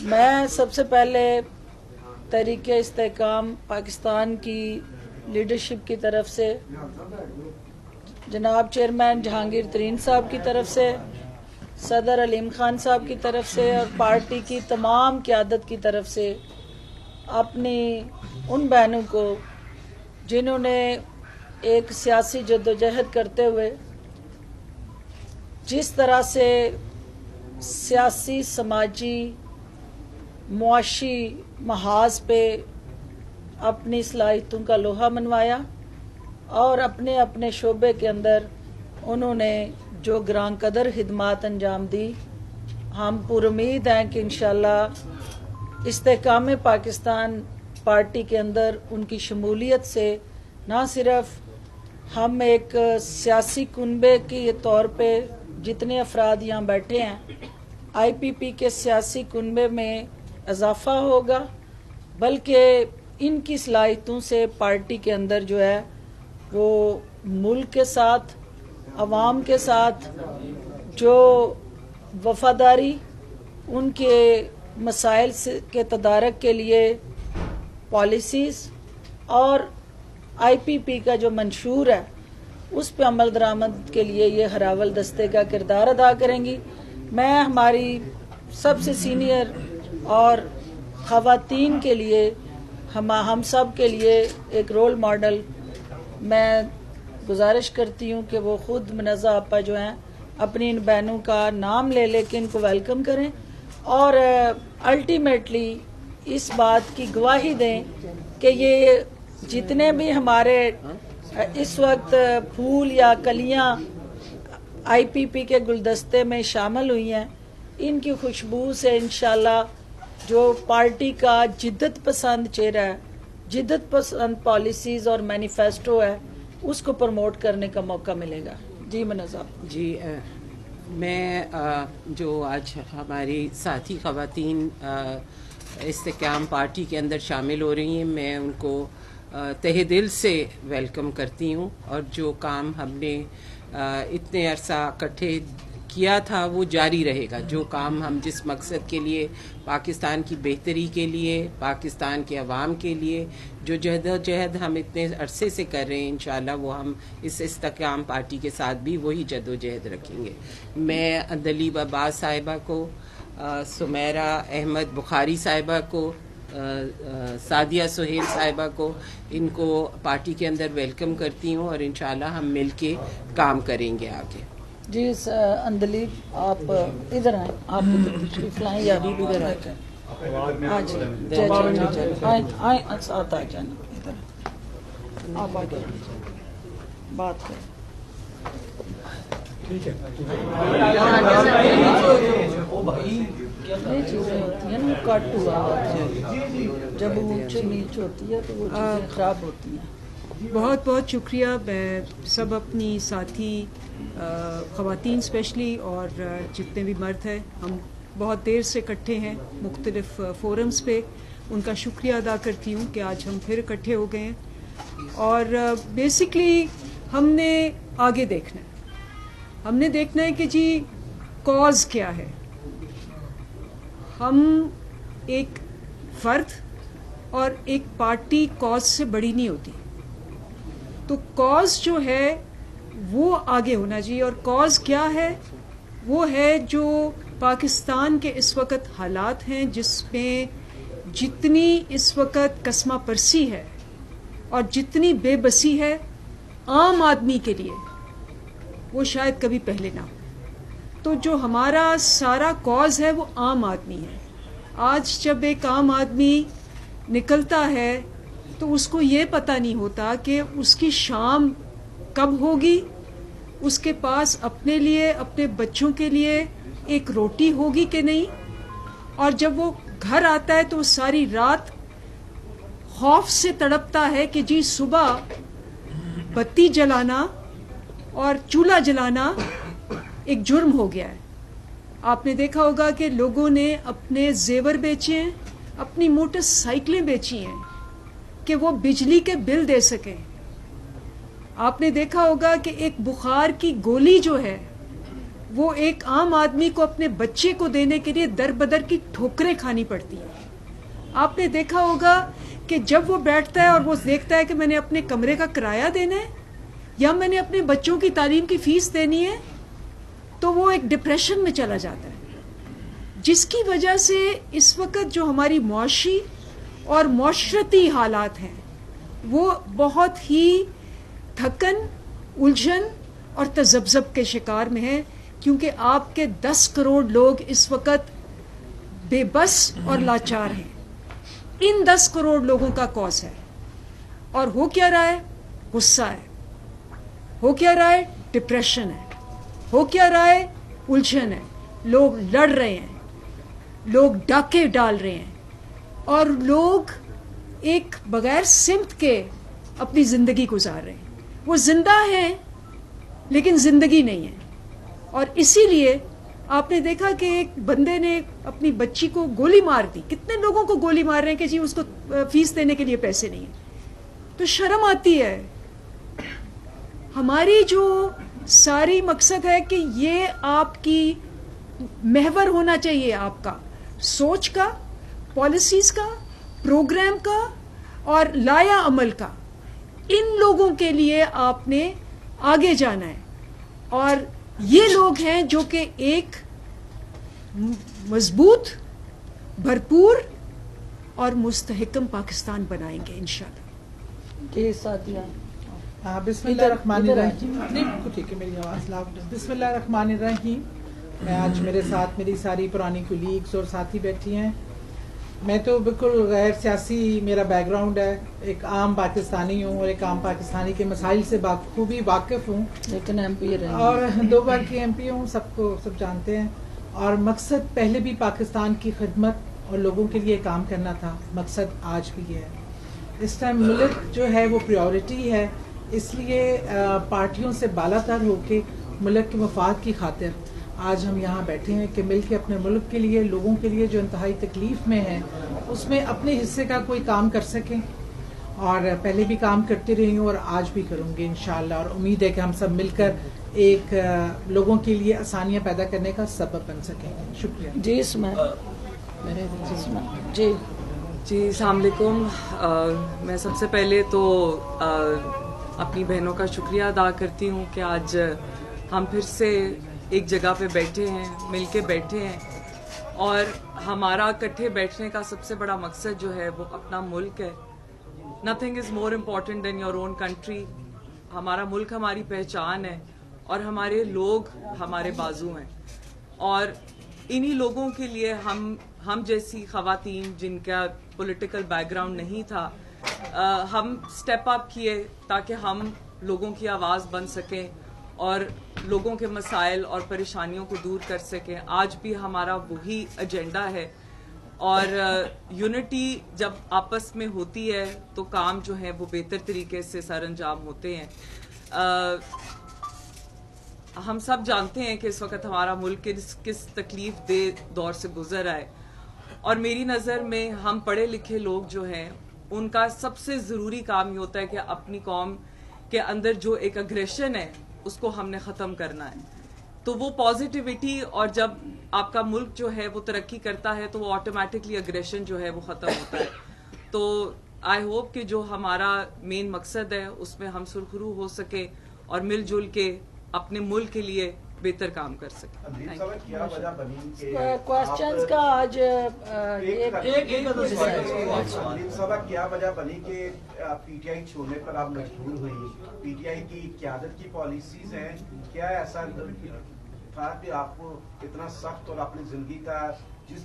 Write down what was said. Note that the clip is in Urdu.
میں سب سے پہلے تحریک استحکام پاکستان کی لیڈرشپ کی طرف سے، جناب چیئرمین جہانگیر ترین صاحب کی طرف سے، صدر علیم خان صاحب کی طرف سے اور پارٹی کی تمام قیادت کی طرف سے اپنی ان بہنوں کو جنہوں نے ایک سیاسی جدوجہد کرتے ہوئے جس طرح سے سیاسی، سماجی، معاشی محاذ پہ اپنی صلاحیتوں کا لوہا منوایا اور اپنے اپنے شعبے کے اندر انہوں نے جو گراں قدر خدمات انجام دی، ہم پر امید ہیں کہ انشاءاللہ استحکام پاکستان پارٹی کے اندر ان کی شمولیت سے نہ صرف ہم ایک سیاسی کنبے کے طور پہ جتنے افراد یہاں بیٹھے ہیں آئی پی پی کے سیاسی کنبے میں اضافہ ہوگا، بلکہ ان کی صلاحیتوں سے پارٹی کے اندر جو ہے وہ ملک کے ساتھ، عوام کے ساتھ جو وفاداری، ان کے مسائل کے تدارک کے لیے پالیسیز اور آئی پی پی کا جو منشور ہے اس پہ عمل درآمد کے لیے یہ ہراول دستے کا کردار ادا کریں گی۔ میں ہماری سب سے سینئر اور خواتین کے لیے ہم سب کے لیے ایک رول ماڈل میں گزارش کرتی ہوں کہ وہ خود منزہ آپا جو ہیں اپنی ان بہنوں کا نام لے کے ان کو ویلکم کریں اور الٹیمیٹلی اس بات کی گواہی دیں کہ یہ جتنے بھی ہمارے اس وقت پھول یا کلیاں آئی پی پی کے گلدستے میں شامل ہوئی ہیں، ان کی خوشبو سے انشاءاللہ جو پارٹی کا جدت پسند چہرہ ہے، جدت پسند پالیسیز اور مینیفیسٹو ہے، اس کو پروموٹ کرنے کا موقع ملے گا۔ جی منزہ جی میں جو آج ہماری ساتھی خواتین استحکام پارٹی کے اندر شامل ہو رہی ہیں، میں ان کو تہہ دل سے ویلکم کرتی ہوں، اور جو کام ہم نے اتنے عرصہ اکٹھے کیا تھا وہ جاری رہے گا۔ جو کام ہم جس مقصد کے لیے، پاکستان کی بہتری کے لیے، پاکستان کے عوام کے لیے جو جدوجہد ہم اتنے عرصے سے کر رہے ہیں، انشاءاللہ وہ ہم اس استحکام پارٹی کے ساتھ بھی وہی جدوجہد رکھیں گے۔ میں اندلیب عباس صاحبہ کو، سمیرہ احمد بخاری صاحبہ کو، سعدیہ سہیل صاحبہ کو، ان کو پارٹی کے اندر ویلکم کرتی ہوں، اور انشاءاللہ ہم مل کے کام کریں گے آگے۔ جی اندلیب آپ ادھر آئیں، آپ تشریف لائیں یا ابھی ادھر آئیں؟ ہاں جی آئیں ساتھ آ جائیں، ادھر آپ آگے بات کریں۔ یہ چیزیں ہوتی ہیں نا، کٹ ہوا ہوتا ہے، جب اونچ نیچ ہوتی ہے تو وہ چیزیں خراب ہوتی ہیں۔ بہت بہت شکریہ۔ میں سب اپنی ساتھی خواتین اسپیشلی اور جتنے بھی مرد ہیں، ہم بہت دیر سے اکٹھے ہیں مختلف فورمز پہ، ان کا شکریہ ادا کرتی ہوں کہ آج ہم پھر اکٹھے ہو گئے ہیں۔ اور بیسکلی ہم نے آگے دیکھنا ہے، ہم نے دیکھنا ہے کہ جی کاز کیا ہے۔ ہم ایک فرد اور ایک پارٹی کاز سے بڑی نہیں ہوتی، تو کاز جو ہے وہ آگے ہونا چاہیے۔ اور کاز کیا ہے؟ وہ ہے جو پاکستان کے اس وقت حالات ہیں، جس میں جتنی اس وقت کسمہ پرسی ہے اور جتنی بے بسی ہے عام آدمی کے لیے، وہ شاید کبھی پہلے نہ ہو۔ تو جو ہمارا سارا کاز ہے وہ عام آدمی ہے۔ آج جب ایک عام آدمی نکلتا ہے تو اس کو یہ پتہ نہیں ہوتا کہ اس کی شام کب ہوگی، اس کے پاس اپنے لیے، اپنے بچوں کے لیے ایک روٹی ہوگی کہ نہیں، اور جب وہ گھر آتا ہے تو ساری رات خوف سے تڑپتا ہے کہ جی صبح بتی جلانا اور چولہا جلانا ایک جرم ہو گیا ہے۔ آپ نے دیکھا ہوگا کہ لوگوں نے اپنے زیور بیچے ہیں، اپنی موٹر سائیکلیں بیچی ہیں کہ وہ بجلی کے بل دے سکیں۔ آپ نے دیکھا ہوگا کہ ایک بخار کی گولی جو ہے وہ ایک عام آدمی کو اپنے بچے کو دینے کے لیے در بدر کی ٹھوکریں کھانی پڑتی ہیں. آپ نے دیکھا ہوگا کہ جب وہ بیٹھتا ہے اور وہ دیکھتا ہے کہ میں نے اپنے کمرے کا کرایہ دینا ہے یا میں نے اپنے بچوں کی تعلیم کی فیس دینی ہے, تو وہ ایک ڈپریشن میں چلا جاتا ہے, جس کی وجہ سے اس وقت جو ہماری معاشی اور معاشرتی حالات ہیں وہ بہت ہی تھکن, الجھن اور تذبذب کے شکار میں ہیں, کیونکہ آپ کے 10 کروڑ لوگ اس وقت بے بس اور لاچار ہیں. ان 10 کروڑ لوگوں کا کوس ہے, اور ہو کیا رہا ہے؟ غصہ ہے, ہو کیا رہا ہے؟ ڈپریشن ہے, ہو کیا رہا ہے؟ الجھن ہے. لوگ لڑ رہے ہیں, لوگ ڈاکے ڈال رہے ہیں, اور لوگ ایک بغیر سمت کے اپنی زندگی گزار رہے ہیں. وہ زندہ ہیں لیکن زندگی نہیں ہے. اور اسی لیے آپ نے دیکھا کہ ایک بندے نے اپنی بچی کو گولی مار دی. کتنے لوگوں کو گولی مار رہے ہیں کہ جی اس کو فیس دینے کے لیے پیسے نہیں ہیں. تو شرم آتی ہے. ہماری جو ساری مقصد ہے کہ یہ آپ کی محور ہونا چاہیے, آپ کا سوچ کا, پالیسیز کا, پروگرام کا اور لایا عمل کا. ان لوگوں کے لیے آپ نے آگے جانا ہے, اور یہ لوگ ہیں جو کہ ایک مضبوط, بھرپور اور مستحکم پاکستان بنائیں گے انشاءاللہ. جی ساتھیہ. بسم اللہ الرحمن الرحیم. نہیں بالکل ٹھیک ہے, میری آواز لاؤڈ. بسم اللہ الرحمن الرحیم. میں آج میرے ساتھ میری ساری پرانی کولیگز اور ساتھی بیٹھی ہیں. میں تو بالکل غیر سیاسی میرا بیک گراؤنڈ ہے, ایک عام پاکستانی ہوں اور ایک عام پاکستانی کے مسائل سے بخوبی واقف ہوں, لیکن ایم پی رہے اور 2 بار کی ایم پی ہوں, سب جانتے ہیں. اور مقصد پہلے بھی پاکستان کی خدمت اور لوگوں کے لیے کام کرنا تھا, مقصد آج بھی ہے. اس ٹائم ملک جو ہے وہ پریورٹی ہے, اس لیے پارٹیوں سے بالا تر ہو کے ملک کے مفاد کی خاطر آج ہم یہاں بیٹھے ہیں کہ مل کے اپنے ملک کے لیے, لوگوں کے لیے جو انتہائی تکلیف میں ہیں, اس میں اپنے حصے کا کوئی کام کر سکیں. اور پہلے بھی کام کرتی رہی ہوں اور آج بھی کروں گی انشاءاللہ, اور امید ہے کہ ہم سب مل کر ایک لوگوں کے لیے آسانیاں پیدا کرنے کا سبب بن سکیں گے. شکریہ. جی اسماعیل. جی جی السلام علیکم. میں سب سے پہلے تو اپنی بہنوں کا شکریہ ادا کرتی ہوں کہ آج ہم پھر سے ایک جگہ پہ بیٹھے ہیں, مل کے بیٹھے ہیں, اور ہمارا اکٹھے بیٹھنے کا سب سے بڑا مقصد جو ہے وہ اپنا ملک ہے. Nothing is more important than your own country. ہمارا ملک ہماری پہچان ہے, اور ہمارے لوگ ہمارے بازو ہیں, اور انہی لوگوں کے لیے ہم جیسی خواتین جن کا پولیٹیکل بیک گراؤنڈ نہیں تھا, ہم سٹیپ اپ کیے تاکہ ہم لوگوں کی آواز بن سکیں اور لوگوں کے مسائل اور پریشانیوں کو دور کر سکیں. آج بھی ہمارا وہی ایجنڈا ہے, اور یونٹی جب آپس میں ہوتی ہے تو کام جو ہے وہ بہتر طریقے سے سر انجام ہوتے ہیں. ہم سب جانتے ہیں کہ اس وقت ہمارا ملک کس تکلیف دہ دور سے گزر رہا ہے, اور میری نظر میں ہم پڑھے لکھے لوگ جو ہیں ان کا سب سے ضروری کام یہ ہوتا ہے کہ اپنی قوم کے اندر جو ایک اگریشن ہے اس کو ہم نے ختم کرنا ہے. تو وہ پازیٹیوٹی, اور جب آپ کا ملک جو ہے وہ ترقی کرتا ہے تو وہ آٹومیٹکلی اگریشن جو ہے وہ ختم ہوتا ہے. تو آئی ہوپ کہ جو ہمارا مین مقصد ہے اس میں ہم سرخرو ہو سکے اور مل جل کے اپنے ملک کے لیے بہتر کام کر سکیں. کوشچنز کا آج کیا وجہ بنی کہ پی ٹی آئی چھوڑنے پر آپ مجبور ہوئی؟ پی ٹی آئی کی قیادت کی پالیسیز ہیں, کیا ایسا تھا کہ آپ کو اتنا سخت اور اپنی زندگی کا جس